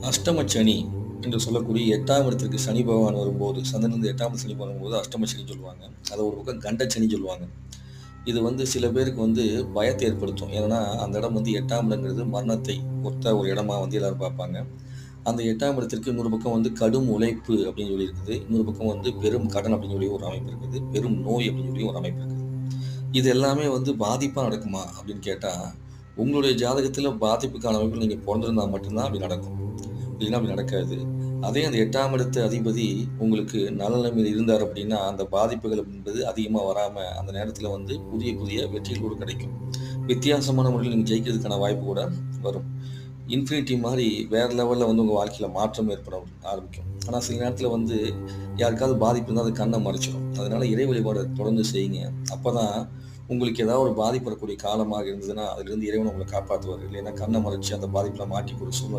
அஷ்டம சனி என்று சொல்லக்கூடிய 8ஆம் இடத்திற்கு சனி பகவான் வரும்போது, சந்திரனிலிருந்து 8ஆம் சனி வரும்போது அஷ்டம சனின்னு சொல்லுவாங்க. அத ஒரு பக்கம் கண்ட சனின்னு சொல்லுவாங்க. இது சில பேருக்கு பயத்தை ஏற்படுத்தும். ஏன்னா, அந்த இடம் 8ஆம் இடங்கிறது மரணத்தை ஒத்த ஒரு இடமா எல்லாரும் பார்ப்பாங்க. அந்த 8ஆம் இடத்திற்கு இன்னொரு பக்கம் கடும் உழைப்பு அப்படின்னு சொல்லி இருக்குது. இன்னொரு பக்கம் பெரும் கடன் அப்படின்னு சொல்லி ஒரு அமைப்பு இருக்குது. பெரும் நோய் அப்படின்னு சொல்லி ஒரு அமைப்பு இருக்குது. இது எல்லாமே பாதிப்பா நடக்குமா அப்படின்னு கேட்டா, உங்களுடைய ஜாதகத்தில பாதிப்புக்கான அமைப்பில நீங்க பொறந்திருந்தா மட்டும் தான் அப்படி நடக்கும். இல்லைன்னா அப்படி நடக்காது. அதே அந்த 8ஆம் இடத்து அதிபதி உங்களுக்கு நல்ல நிலைமையில இருந்தார் அப்படின்னா, அந்த பாதிப்புகள் என்பது அதிகமா வராம, அந்த நேரத்தில புதிய புதிய வெற்றிகள் கூட கிடைக்கும். வித்தியாசமான முறையில நீங்க ஜெயிக்கிறதுக்கான வாய்ப்பு கூட வரும். இன்ஃபினிட்டி மாரி வேற லெவல்ல உங்க வாழ்க்கையில மாற்றம் ஏற்பட ஆரம்பிக்கும். ஆனா சில நேரத்தில யாருக்காவது பாதிப்பு இருந்தா அது கண்ண மறைச்சிரும். அதனால இறை வழிபாட தொடர்ந்து செய்யுங்க. அப்பதான் உங்களுக்கு ஏதாவது ஒரு பாதிப்பு வரக்கூடிய காலமாக இருந்ததுன்னா, அதிலிருந்து இறைவன் உங்கள காப்பாத்துவாரு. இல்லைன்னா கண்ண மறைச்சு அந்த பாதிப்புல மாட்டிக்கூடிய சூழ்நிலை